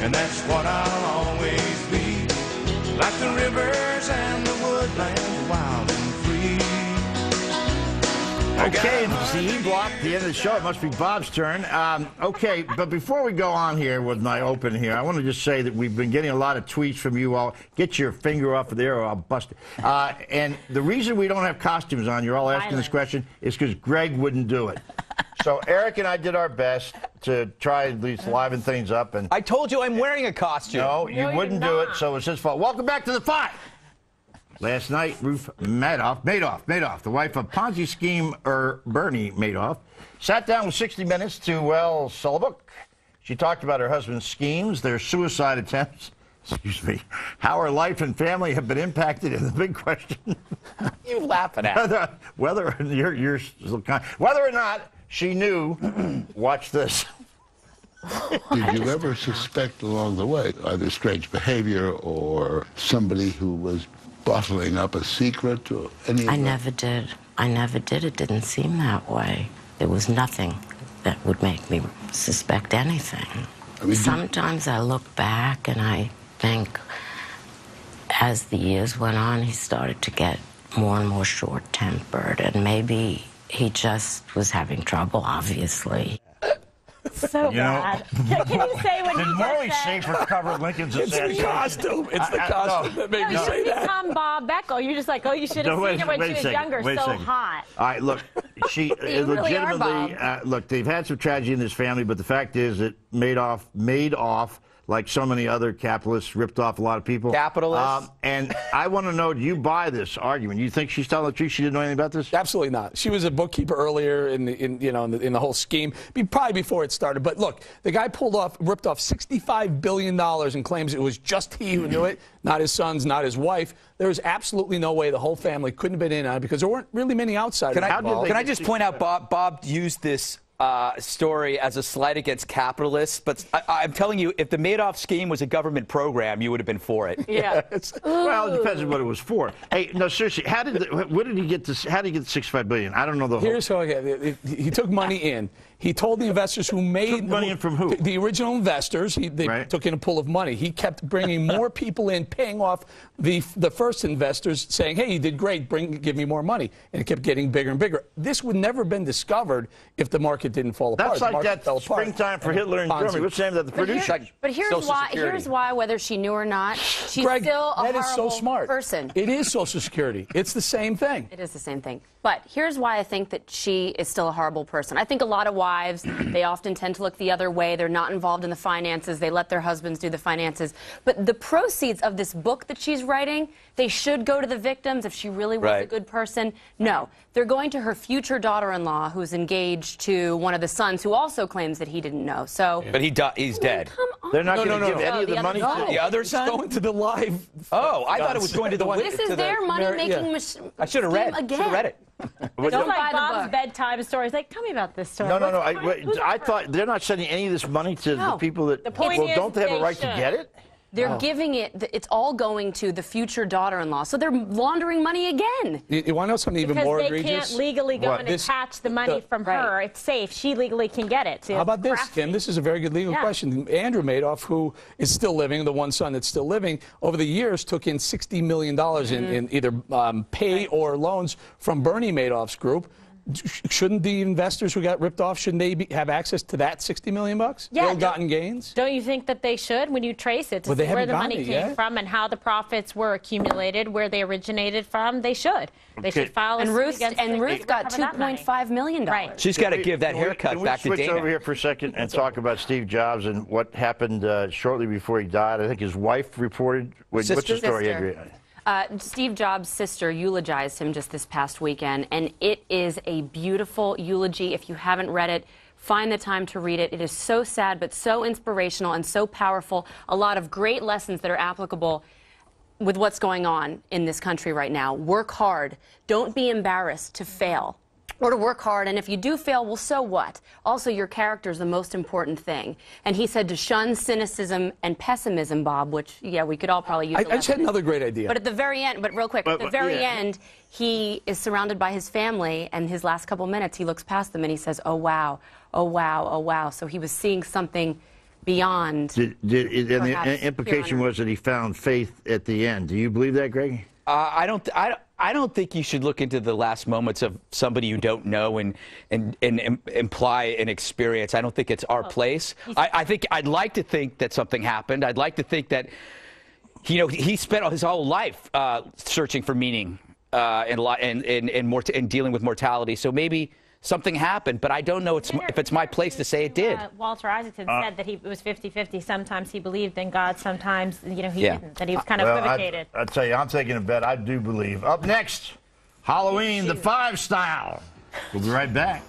and that's what I'll always be. Like the rivers and the woodlands, wild and free. Okay, it's the E block, the end of the show. It must be Bob's turn. Okay, but before we go on here with my open here, I want to just say that we've been getting a lot of tweets from you all. Get your finger off of there or I'll bust it. And the reason we don't have costumes on, you're all asking this question, is because Greg wouldn't do it. So Eric and I did our best to try at least liven things up. And I told you I'm wearing a costume. No, you wouldn't do it, so it's his fault. Welcome back to the Five. Last night, Ruth Madoff, the wife of Ponzi schemer Bernie Madoff, sat down with 60 Minutes to, well, sell a book. She talked about her husband's schemes, their suicide attempts, how her life and family have been impacted, and the big question. You laughing at whether or not she knew. Watch this. Did you ever suspect along the way either strange behavior or somebody who was bottling up a secret or any of that? I never did. I never did. It didn't seem that way. There was nothing that would make me suspect anything. I mean, sometimes I look back and I think as the years went on, he started to get more and more short-tempered, and maybe he just was having trouble, obviously. So bad. Can you say when Did you Morley just say said... for cover Lincoln's It's the costume. It's the costume that made me say that. Become Bob Beckel. You're just like, oh, you should have seen her when she was younger. So hot. All right, look, she legitimately, look, they've had some tragedy in this family, but the fact is that Madoff, like so many other capitalists, ripped off a lot of people. Capitalists? And I want to know, do you buy this argument? You think she's telling the truth? She didn't know anything about this? Absolutely not. She was a bookkeeper earlier in the whole scheme, probably before it started. But look, the guy ripped off $65 billion and claims it was just he who knew it, not his sons, not his wife. There is absolutely no way the whole family couldn't have been in on it because there weren't really many outsiders. Can I just point out, Bob used this story as a slight against capitalists, but I'm telling you, if the Madoff scheme was a government program, you would have been for it. Yeah. Well, it depends on what it was for. Hey, no, seriously, how did he get the $65 billion? I don't know the whole. Here's how he took money in. He told the investors who made money in from who? The original investors. They took in a pool of money. He kept bringing more people in, paying off the first investors, saying, "Hey, you did great. Give me more money." And it kept getting bigger and bigger. This would never have been discovered if the market didn't fall apart. That's like that springtime for Hitler in Germany. What's the name of the producer? But here's why, whether she knew or not, she's Greg, still a that is so horrible smart. person. It is Social Security. It's the same thing. It is the same thing. But here's why I think that she is still a horrible person. I think a lot of wives, they often tend to look the other way. They're not involved in the finances. They let their husbands do the finances. But the proceeds of this book that she's writing, they should go to the victims if she really was a good person. No, they're going to her future daughter-in-law, who's engaged to one of the sons, who also claims that he didn't know. So, but he's dead. Come on. They're not going to give any of the money to the other son. Going to the live. Oh, I thought it was going to the one. This is their money-making machine. I should have read it. Don't like Bob's bedtime stories. Like, tell me about this story. No. I thought they're not sending any of this money to the people that. The point is, don't they have a right to get it? They're giving it. It's all going to the future daughter-in-law. So they're laundering money again. You want to know something even more egregious? Because they can't legally go and attach the money from her. It's safe. She legally can get it. So how about this, Kim? This is a very good legal question. Andrew Madoff, who is still living, the one son that's still living, over the years took in $60 million in either pay or loans from Bernie Madoff's group. Shouldn't the investors who got ripped off, shouldn't they have access to that $60 million? Yeah. Ill-gotten gains? Don't you think that they should, when you trace it, to see where the money came from and how the profits were accumulated, where they originated from? They should. They should file a suit against And Ruth got $2.5 million. Right. She's got to give that haircut back to Dana. Can we switch over here for a second and talk about Steve Jobs and what happened shortly before he died? I think his wife reported. What's the story, Andrea? Steve Jobs' sister eulogized him just this past weekend, and it is a beautiful eulogy. If you haven't read it, find the time to read it. It is so sad, but so inspirational and so powerful. A lot of great lessons that are applicable with what's going on in this country right now. Work hard. Don't be embarrassed to fail. Or to work hard, and if you do fail, well, so what? Also, your character is the most important thing. And he said to shun cynicism and pessimism, Bob, which, yeah, we could all probably use. I just had another great idea. But at the very end, but real quick, at the very end, he is surrounded by his family, and his last couple minutes, he looks past them and he says, oh, wow, oh, wow, oh, wow. So he was seeing something beyond. And the implication was that he found faith at the end. Do you believe that, Greg? I don't think you should look into the last moments of somebody you don't know and imply an experience. I don't think it's our place. I think I'd like to think that something happened. I'd like to think that, you know, he spent his whole life searching for meaning and dealing with mortality. So maybe something happened, but I don't know if it's my place to say it did. Walter Isaacson said that it was 50-50. Sometimes he believed in God, sometimes, you know, he didn't, that he was kind of equivocated. I tell you, I'm taking a bet. I do believe. Up next, Halloween, the 5 style. We'll be right back.